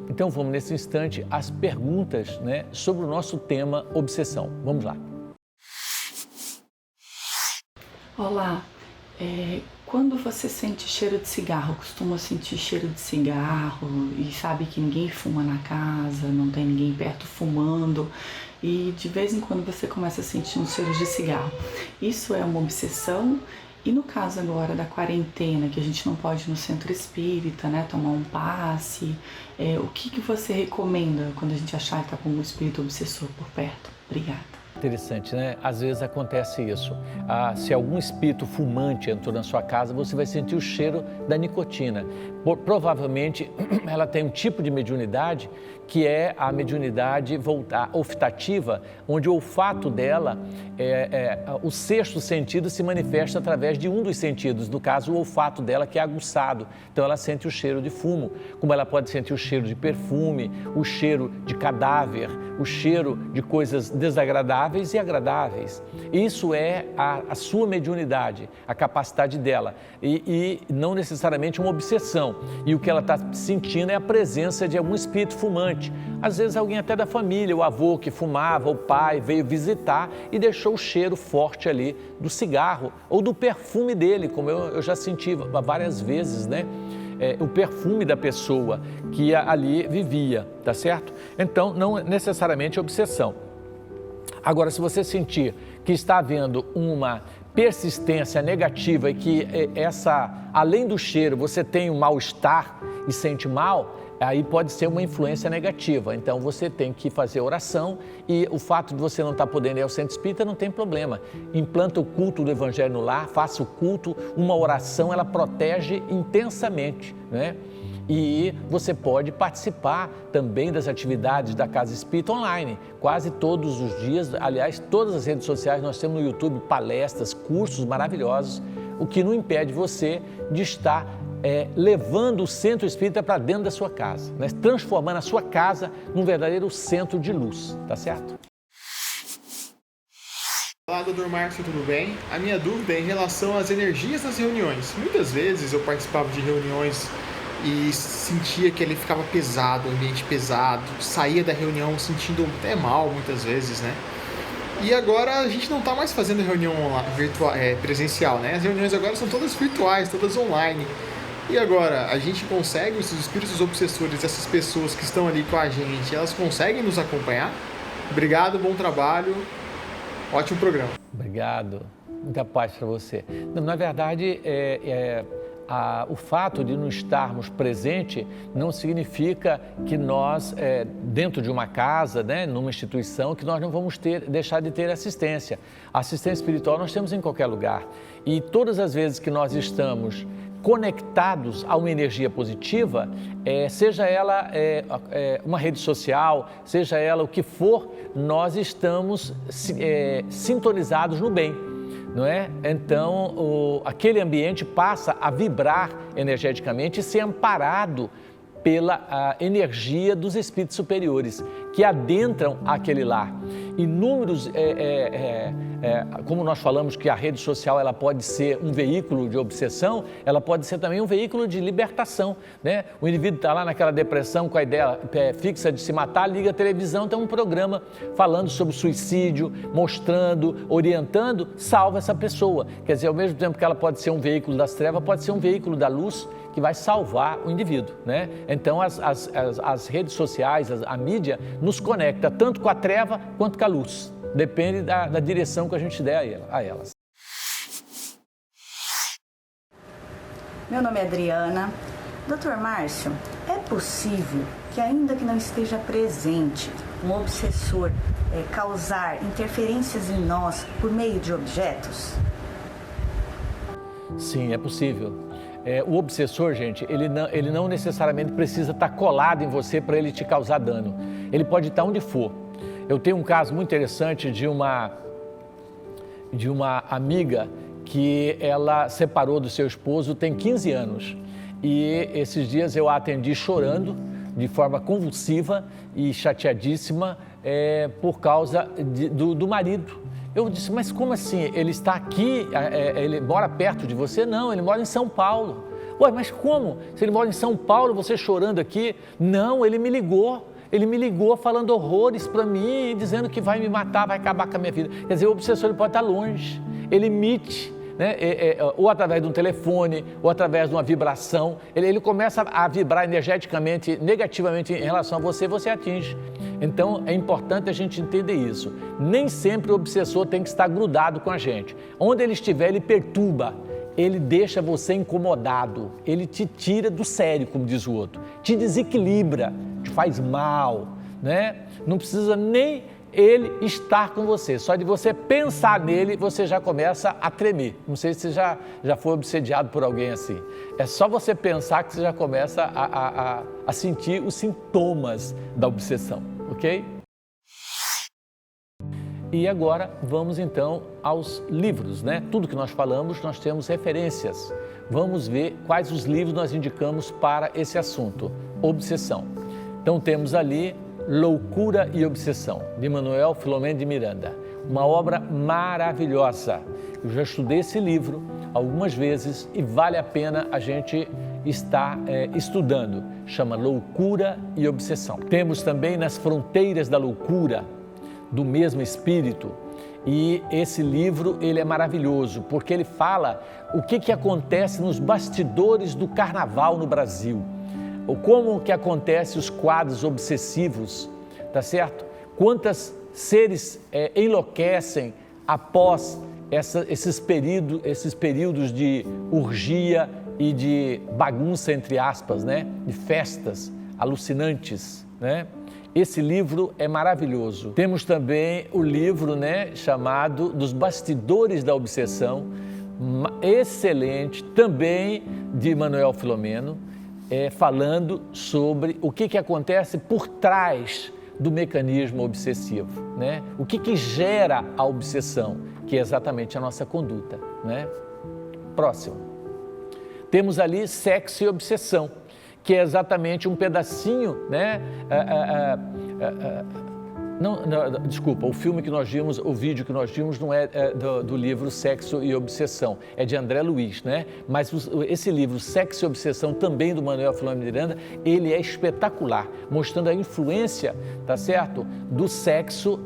Então vamos nesse instante às perguntas, né, sobre o nosso tema obsessão. Vamos lá. Olá, quando você sente cheiro de cigarro, costuma sentir cheiro de cigarro e sabe que ninguém fuma na casa, não tem ninguém perto fumando e de vez em quando você começa a sentir um cheiro de cigarro. Isso é uma obsessão? E no caso agora da quarentena, que a gente não pode ir no centro espírita, né, tomar um passe, o que você recomenda quando a gente achar que está com um espírito obsessor por perto? Obrigada. Interessante, né? Às vezes acontece isso. Se algum espírito fumante entrou na sua casa, você vai sentir o cheiro da nicotina. Provavelmente ela tem um tipo de mediunidade que é a mediunidade olfativa, onde o olfato dela, o sexto sentido se manifesta através de um dos sentidos, no caso o olfato dela que é aguçado. Então ela sente o cheiro de fumo, como ela pode sentir o cheiro de perfume, o cheiro de cadáver, o cheiro de coisas desagradáveis e agradáveis. Isso é a sua mediunidade, a capacidade dela e não necessariamente uma obsessão. E o que ela está sentindo é a presença de algum espírito fumante. Às vezes alguém até da família, o avô que fumava, o pai veio visitar e deixou o cheiro forte ali do cigarro ou do perfume dele, como eu já senti várias vezes, né? O perfume da pessoa que ali vivia, tá certo? Então, não necessariamente obsessão. Agora, se você sentir que está havendo uma persistência negativa e que além do cheiro, você tem um mal-estar e sente mal, aí pode ser uma influência negativa. Então, você tem que fazer oração e o fato de você não estar podendo ir ao centro espírita não tem problema. Implanta o culto do Evangelho no lar, faça o culto, uma oração, ela protege intensamente, né? E você pode participar também das atividades da Casa Espírita online, quase todos os dias. Aliás, todas as redes sociais nós temos no YouTube palestras, cursos maravilhosos, o que não impede você de estar levando o centro espírita para dentro da sua casa, né? Transformando a sua casa num verdadeiro centro de luz, tá certo? Olá, Dr. Márcio, tudo bem? A minha dúvida é em relação às energias das reuniões. Muitas vezes eu participava de reuniões e sentia que ele ficava pesado, o ambiente pesado, saía da reunião sentindo até mal muitas vezes, né? E agora a gente não está mais fazendo reunião virtual, presencial, né? As reuniões agora são todas virtuais, todas online. E agora, a gente consegue, os espíritos obsessores, essas pessoas que estão ali com a gente, elas conseguem nos acompanhar? Obrigado, bom trabalho, ótimo programa. Obrigado, muita paz para você. Na verdade, o fato de não estarmos presentes não significa que nós, dentro de uma casa, né, numa instituição, que nós não vamos deixar de ter assistência. A assistência espiritual nós temos em qualquer lugar. E todas as vezes que nós estamos conectados a uma energia positiva, seja ela uma rede social, seja ela o que for, nós estamos sintonizados no bem. Não é? Então, aquele ambiente passa a vibrar energeticamente e ser amparado pela energia dos espíritos superiores que adentram aquele lar. Inúmeros, como nós falamos que a rede social ela pode ser um veículo de obsessão, ela pode ser também um veículo de libertação, né? O indivíduo está lá naquela depressão com a ideia fixa de se matar, liga a televisão, tem um programa falando sobre suicídio, mostrando, orientando, salva essa pessoa. Quer dizer, ao mesmo tempo que ela pode ser um veículo das trevas, pode ser um veículo da luz que vai salvar o indivíduo, né? Então, as redes sociais, a mídia, nos conecta tanto com a treva quanto com a luz. Depende da direção que a gente der a elas. Meu nome é Adriana. Dr. Márcio, é possível que, ainda que não esteja presente, um obsessor causar interferências em nós por meio de objetos? Sim, é possível. O obsessor, gente, ele não necessariamente precisa estar colado em você para ele te causar dano. Ele pode estar onde for. Eu tenho um caso muito interessante de uma de uma amiga que ela separou do seu esposo tem 15 anos. E esses dias eu a atendi chorando, de forma convulsiva e chateadíssima, por causa do marido. Eu disse, mas como assim? Ele está aqui, ele mora perto de você? Não, ele mora em São Paulo. Ué, mas como? Se ele mora em São Paulo, você chorando aqui? Não, ele me ligou. Ele me ligou falando horrores para mim, dizendo que vai me matar, vai acabar com a minha vida. Quer dizer, o obsessor ele pode estar longe, ele emite, né? Ou através de um telefone, ou através de uma vibração, ele começa a vibrar energeticamente, negativamente em relação a você, você atinge. Então, é importante a gente entender isso. Nem sempre o obsessor tem que estar grudado com a gente. Onde ele estiver, ele perturba, ele deixa você incomodado, ele te tira do sério, como diz o outro, te desequilibra, te faz mal, né? Não precisa nem ele estar com você, só de você pensar nele, você já começa a tremer. Não sei se você já foi obsediado por alguém assim. É só você pensar que você já começa a sentir os sintomas da obsessão, ok? E agora vamos então aos livros, né? Tudo que nós falamos, nós temos referências. Vamos ver quais os livros nós indicamos para esse assunto, obsessão. Então temos ali Loucura e Obsessão, de Manuel Filomeno de Miranda. Uma obra maravilhosa. Eu já estudei esse livro algumas vezes e vale a pena a gente estar estudando. Chama Loucura e Obsessão. Temos também Nas Fronteiras da Loucura, do mesmo espírito. E esse livro, ele é maravilhoso, porque ele fala o que acontece nos bastidores do carnaval no Brasil. Ou como que acontece os quadros obsessivos, tá certo? Quantos seres enlouquecem após esses períodos de orgia e de bagunça, entre aspas, né? De festas alucinantes, né? Esse livro é maravilhoso. Temos também o livro, né, chamado Dos Bastidores da Obsessão, excelente, também de Manuel Filomeno, falando sobre o que acontece por trás do mecanismo obsessivo, né? O que gera a obsessão, que é exatamente a nossa conduta, né? Próximo. Temos ali Sexo e Obsessão, que é exatamente um pedacinho, né? Desculpa, o filme que nós vimos, o vídeo que nós vimos não é do livro Sexo e Obsessão, é de André Luiz, né? Mas esse livro, Sexo e Obsessão, também do Manuel Filomeno de Miranda, ele é espetacular, mostrando a influência, tá certo, do sexo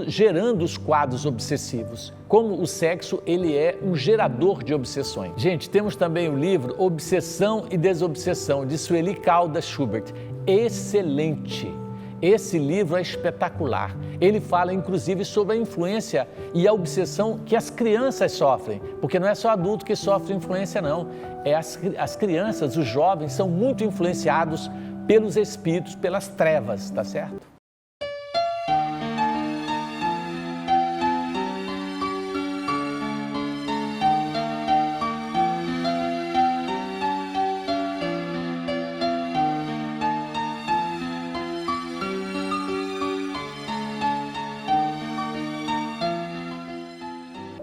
gerando os quadros obsessivos. Como o sexo, ele é um gerador de obsessões. Gente, temos também o livro Obsessão e Desobsessão, de Sueli Caldas Schubert. Excelente! Esse livro é espetacular. Ele fala, inclusive, sobre a influência e a obsessão que as crianças sofrem, porque não é só adulto que sofre influência, não. As crianças, os jovens, são muito influenciados pelos espíritos, pelas trevas, tá certo?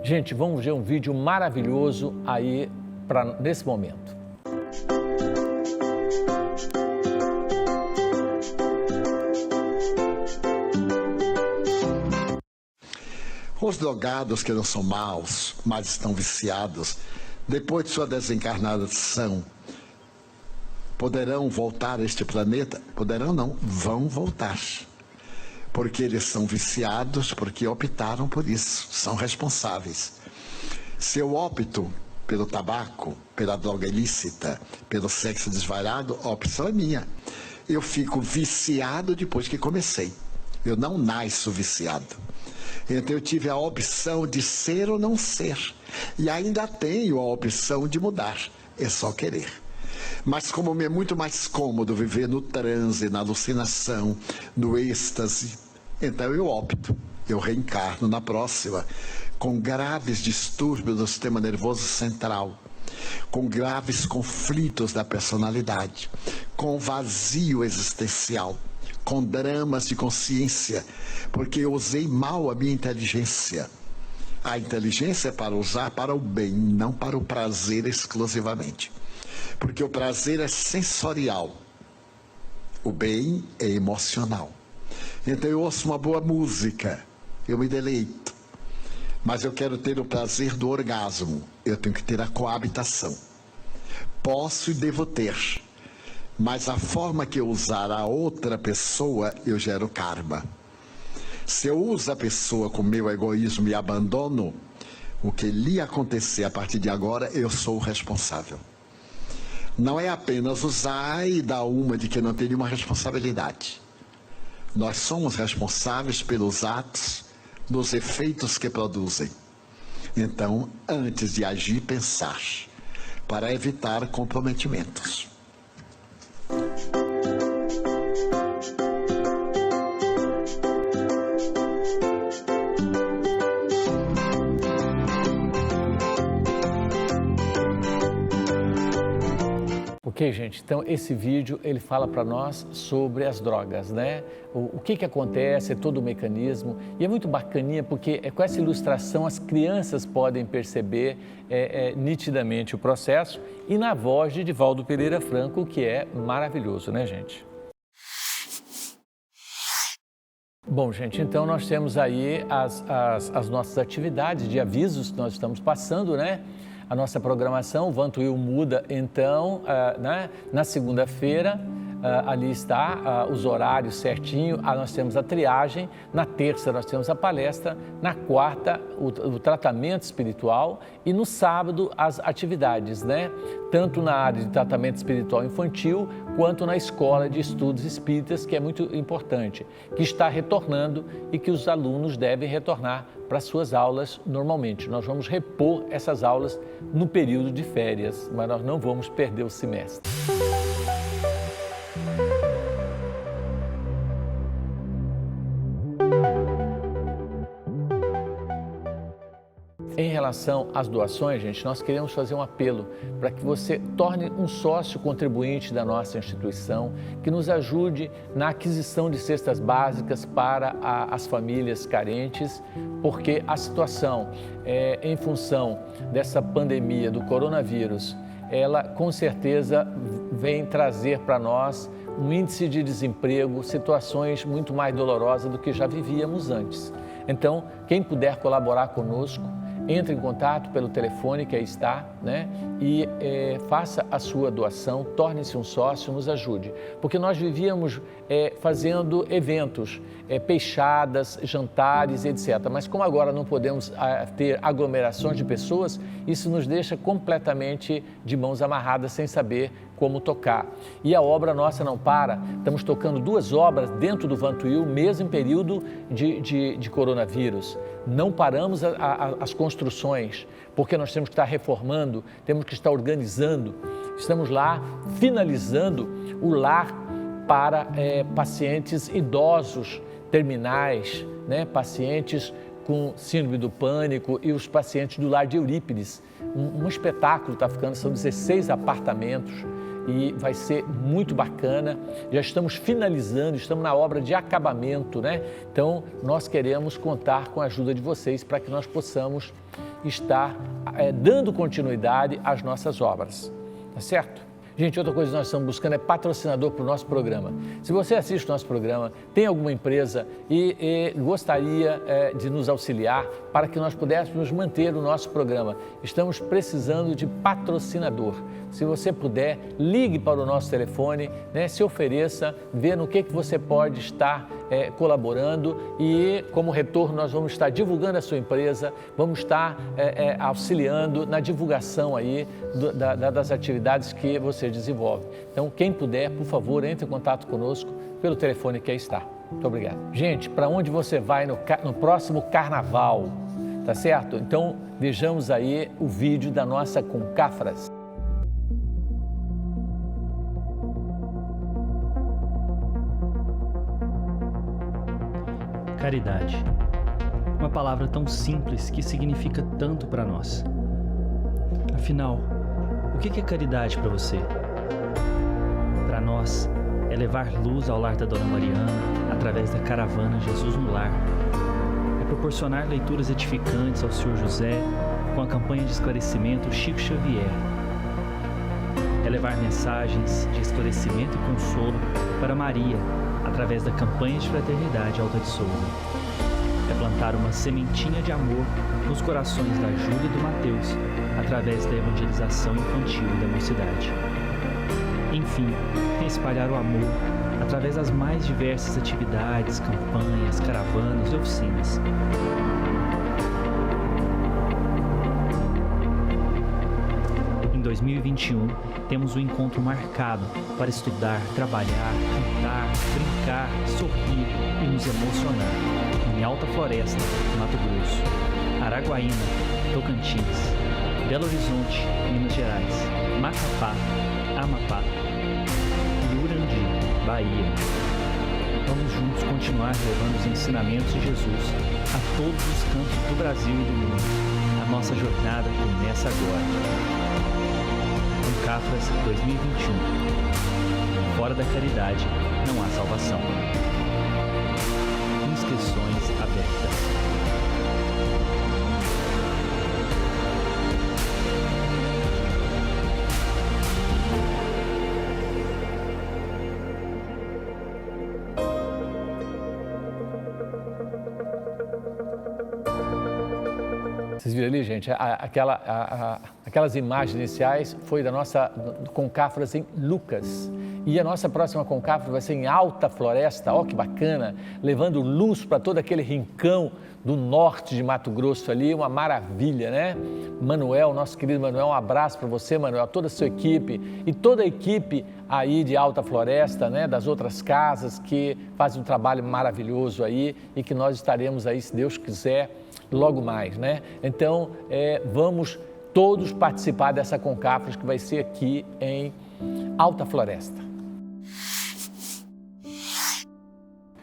Gente, vamos ver um vídeo maravilhoso aí nesse momento. Os drogados que não são maus, mas estão viciados, depois de sua desencarnação, poderão voltar a este planeta? Poderão não, vão voltar. Porque eles são viciados, porque optaram por isso, são responsáveis. Se eu opto pelo tabaco, pela droga ilícita, pelo sexo desvairado, a opção é minha. Eu fico viciado depois que comecei. Eu não nasço viciado. Então eu tive a opção de ser ou não ser. E ainda tenho a opção de mudar. É só querer. Mas como me é muito mais cômodo viver no transe, na alucinação, no êxtase, então eu opto, eu reencarno na próxima, com graves distúrbios do sistema nervoso central, com graves conflitos da personalidade, com vazio existencial, com dramas de consciência, porque eu usei mal a minha inteligência. A inteligência é para usar para o bem, não para o prazer exclusivamente. Porque o prazer é sensorial, o bem é emocional. Então eu ouço uma boa música, eu me deleito. Mas eu quero ter o prazer do orgasmo, eu tenho que ter a coabitação. Posso e devo ter, mas a forma que eu usar a outra pessoa, eu gero karma. Se eu uso a pessoa com meu egoísmo e abandono, o que lhe acontecer a partir de agora, eu sou o responsável. Não é apenas usar e dar uma de que não tem nenhuma responsabilidade. Nós somos responsáveis pelos atos, dos efeitos que produzem. Então, antes de agir, pensar, para evitar comprometimentos. Ok, gente, então esse vídeo ele fala para nós sobre as drogas, né? O que acontece, todo o mecanismo, e é muito bacaninha porque com essa ilustração as crianças podem perceber nitidamente o processo e na voz de Divaldo Pereira Franco, que é maravilhoso, né, gente? Bom, gente, então nós temos aí as nossas atividades de avisos que nós estamos passando, né? A nossa programação, o Vantuil muda, então, né? Na segunda-feira, ali está os horários certinho, nós temos a triagem, na terça nós temos a palestra, na quarta o tratamento espiritual e no sábado as atividades, né? Tanto na área de tratamento espiritual infantil, quanto na escola de estudos espíritas, que é muito importante, que está retornando e que os alunos devem retornar para suas aulas normalmente. Nós vamos repor essas aulas no período de férias, mas nós não vamos perder o semestre. Em relação às doações, gente, nós queremos fazer um apelo para que você torne um sócio contribuinte da nossa instituição, que nos ajude na aquisição de cestas básicas para as famílias carentes, porque a situação, em função dessa pandemia do coronavírus, ela com certeza vem trazer para nós um índice de desemprego, situações muito mais dolorosas do que já vivíamos antes. Então, quem puder colaborar conosco, entre em contato pelo telefone que aí está, né? E faça a sua doação, torne-se um sócio, nos ajude. Porque nós vivíamos fazendo eventos, peixadas, jantares, etc. Mas como agora não podemos ter aglomerações de pessoas, isso nos deixa completamente de mãos amarradas, sem saber como tocar. E a obra nossa não para, estamos tocando 2 obras dentro do Vantuil, mesmo em período de coronavírus. Não paramos as construções, porque nós temos que estar reformando, temos que estar organizando. Estamos lá finalizando o lar para pacientes idosos, terminais, né? Pacientes com síndrome do pânico e os pacientes do lar de Eurípides. Um espetáculo está ficando, são 16 apartamentos. E vai ser muito bacana, já estamos finalizando, estamos na obra de acabamento, né? Então, nós queremos contar com a ajuda de vocês para que nós possamos estar dando continuidade às nossas obras, tá certo? Gente, outra coisa que nós estamos buscando é patrocinador para o nosso programa. Se você assiste o nosso programa, tem alguma empresa e gostaria de nos auxiliar para que nós pudéssemos manter o nosso programa, estamos precisando de patrocinador. Se você puder, ligue para o nosso telefone, né, se ofereça, vê no que você pode estar colaborando e, como retorno, nós vamos estar divulgando a sua empresa, vamos estar auxiliando na divulgação aí das atividades que você desenvolve. Então, quem puder, por favor, entre em contato conosco pelo telefone que aí está. Muito obrigado. Gente, para onde você vai no próximo carnaval, tá certo? Então, vejamos aí o vídeo da nossa Concafras. Caridade. Uma palavra tão simples que significa tanto para nós. Afinal, o que é caridade para você? Para nós, é levar luz ao lar da Dona Mariana através da caravana Jesus no Lar. É proporcionar leituras edificantes ao Sr. José com a campanha de esclarecimento Chico Xavier. É levar mensagens de esclarecimento e consolo para Maria através da campanha de fraternidade Alta de Souza. É plantar uma sementinha de amor nos corações da Júlia e do Mateus através da evangelização infantil e da mocidade. Enfim, é espalhar o amor através das mais diversas atividades, campanhas, caravanas e oficinas. Em 2021, temos um encontro marcado para estudar, trabalhar, cantar, brincar, sorrir e nos emocionar em Alta Floresta, Mato Grosso, Araguaína, Tocantins, Belo Horizonte, Minas Gerais, Macapá, Amapá e Urandi, Bahia. Vamos juntos continuar levando os ensinamentos de Jesus a todos os cantos do Brasil e do mundo. A nossa jornada começa agora. Concafras 2021. Fora da caridade não há salvação. Inscrições abertas. Vocês viram ali, gente? Aquelas imagens iniciais foi da nossa Concafras em Lucas. E a nossa próxima Concafra vai ser em Alta Floresta, ó que bacana, levando luz para todo aquele rincão do norte de Mato Grosso ali, uma maravilha, né? Manuel, nosso querido Manuel, um abraço para você, Manuel, toda a sua equipe e toda a equipe aí de Alta Floresta, né? Das outras casas que fazem um trabalho maravilhoso aí e que nós estaremos aí, se Deus quiser, logo mais, né? Então, vamos todos participar dessa Concafras que vai ser aqui em Alta Floresta.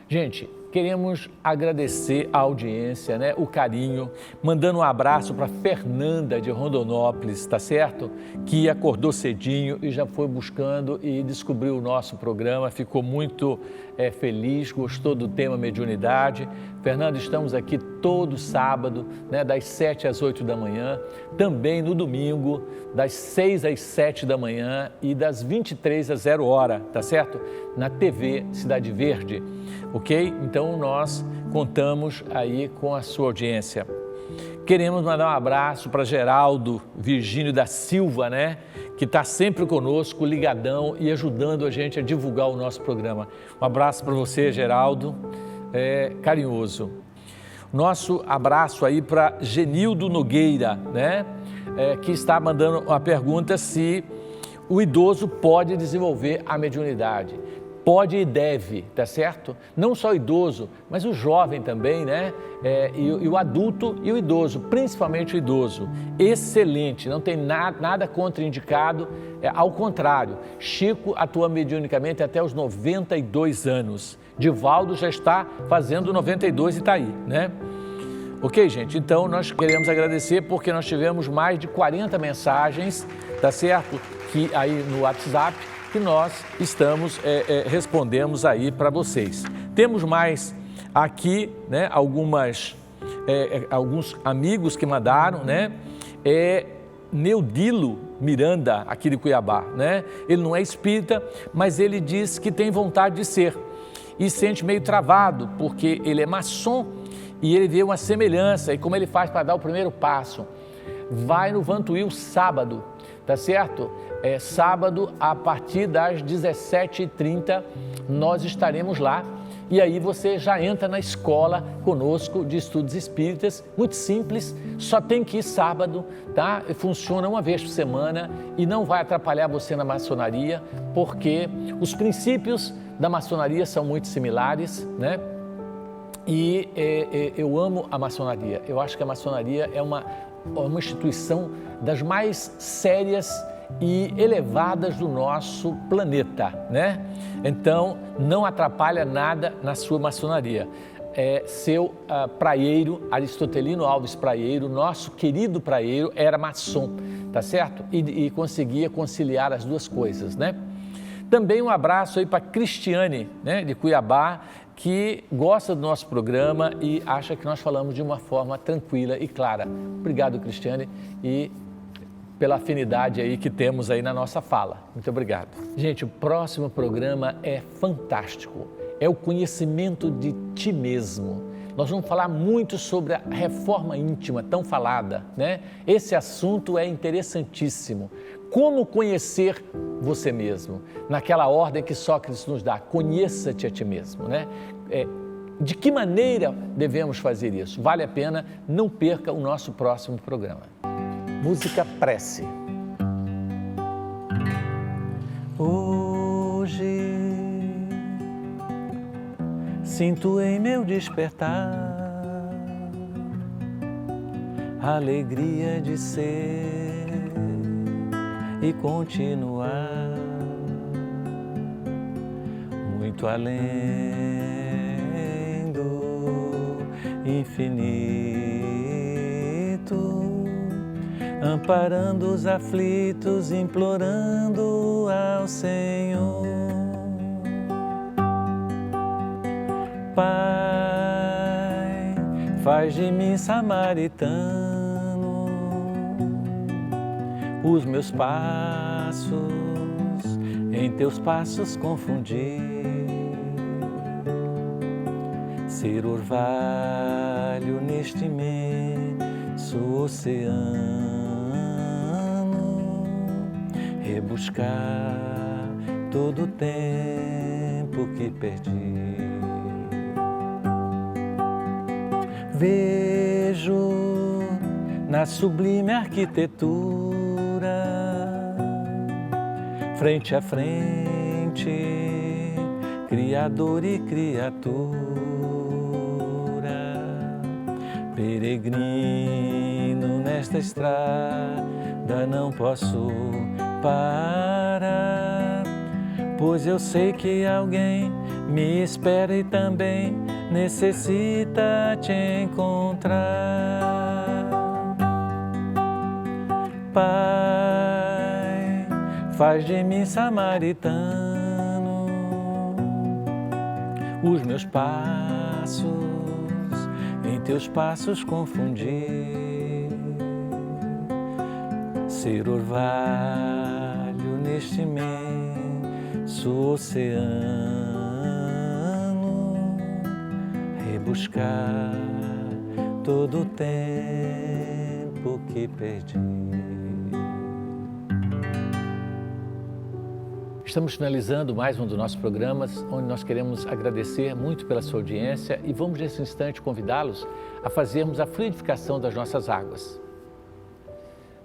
Gente, queremos agradecer a audiência, né? O carinho, mandando um abraço para Fernanda de Rondonópolis, tá certo? Que acordou cedinho e já foi buscando e descobriu o nosso programa, ficou muito feliz, gostou do tema mediunidade. Fernanda, estamos aqui todo sábado, né? Das 7 às 8 da manhã, também no domingo, das 6 às 7 da manhã e das 23 às 0 hora, tá certo? Na TV Cidade Verde, ok? Então, nós contamos aí com a sua audiência. Queremos mandar um abraço para Geraldo Virgínio da Silva, né? Que está sempre conosco, ligadão e ajudando a gente a divulgar o nosso programa. Um abraço para você, Geraldo, carinhoso. Nosso abraço aí para Genildo Nogueira, né? Que está mandando uma pergunta se o idoso pode desenvolver a mediunidade. Pode e deve, tá certo? Não só o idoso, mas o jovem também, né? E o adulto e o idoso, principalmente o idoso. Excelente, não tem nada contraindicado, ao contrário. Chico atua mediunicamente até os 92 anos. Divaldo já está fazendo 92 e está aí, né? Ok, gente? Então, nós queremos agradecer porque nós tivemos mais de 40 mensagens, tá certo? Que aí no WhatsApp, que nós respondemos aí para vocês. Temos mais aqui, né, alguns amigos que mandaram, né, Neudilo Miranda, aqui de Cuiabá, né, ele não é espírita, mas ele diz que tem vontade de ser e sente meio travado, porque ele é maçom e ele vê uma semelhança, e como ele faz para dar o primeiro passo? Vai no Vantuil sábado, tá certo? Sábado, a partir das 17h30, nós estaremos lá. E aí você já entra na escola conosco de estudos espíritas, muito simples, só tem que ir sábado, tá? Funciona uma vez por semana e não vai atrapalhar você na maçonaria, porque os princípios da maçonaria são muito similares, né? E eu amo a maçonaria, eu acho que a maçonaria é uma instituição das mais sérias e elevadas do nosso planeta, né? Então, não atrapalha nada na sua maçonaria. Seu praieiro, Aristotelino Alves Praieiro, nosso querido praieiro, era maçom, tá certo? E conseguia conciliar as duas coisas, né? Também um abraço aí para Cristiane, né, de Cuiabá, que gosta do nosso programa e acha que nós falamos de uma forma tranquila e clara. Obrigado, Cristiane, e pela afinidade aí que temos aí na nossa fala. Muito obrigado. Gente, o próximo programa é fantástico. É o conhecimento de ti mesmo. Nós vamos falar muito sobre a reforma íntima, tão falada, né? Esse assunto é interessantíssimo. Como conhecer você mesmo? Naquela ordem que Sócrates nos dá, conheça-te a ti mesmo, né? De que maneira devemos fazer isso? Vale a pena, não perca o nosso próximo programa. Música Prece. Hoje sinto em meu despertar a alegria de ser e continuar muito além do infinito, amparando os aflitos, implorando ao Senhor. Pai, faz de mim samaritano, os meus passos em teus passos confundir, ser orvalho neste imenso oceano, rebuscar todo o tempo que perdi. Vejo na sublime arquitetura, frente a frente, Criador e criatura, peregrino nesta estrada, não posso parar, pois eu sei que alguém me espera e também necessita te encontrar. Pai, faz de mim samaritano, os meus passos em teus passos confundir, ser orvalho neste imenso oceano, buscar todo o tempo que perdi. Estamos finalizando mais um dos nossos programas, onde nós queremos agradecer muito pela sua audiência e vamos nesse instante convidá-los a fazermos a fluidificação das nossas águas.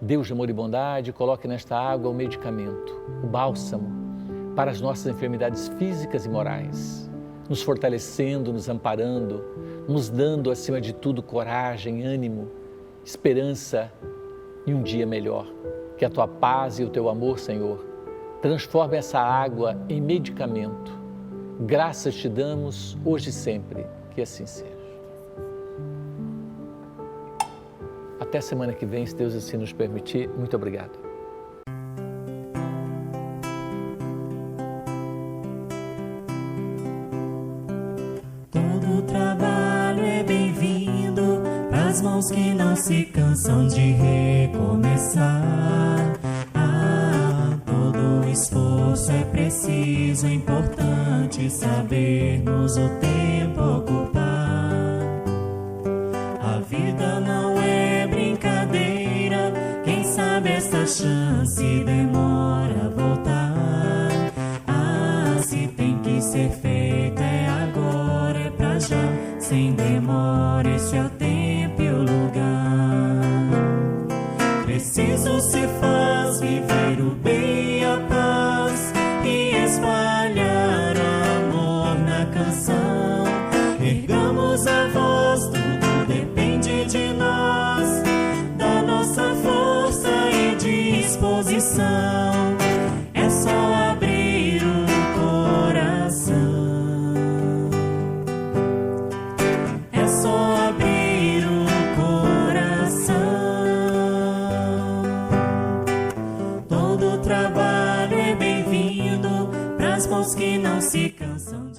Deus de amor e bondade, coloque nesta água o medicamento, o bálsamo para as nossas enfermidades físicas e morais, nos fortalecendo, nos amparando, nos dando, acima de tudo, coragem, ânimo, esperança e um dia melhor. Que a Tua paz e o Teu amor, Senhor, transforme essa água em medicamento. Graças Te damos, hoje e sempre, que assim seja. Até semana que vem, se Deus assim nos permitir. Muito obrigado. As mãos que não se cansam de recomeçar. Todo esforço é preciso, é importante sabermos o tempo ocupar. A vida não é brincadeira, quem sabe esta chance demora a voltar. Se tem que ser feito é agora, é pra já, sem demora, este é o tempo e o lugar. Preciso se faz viver o bem e a paz e espalhar amor na canção. Ergamos a voz, tudo depende de nós, da nossa força e disposição. É só abrir o coração. É só abrir o coração. Todo trabalho é bem-vindo pras mãos que não se cansam.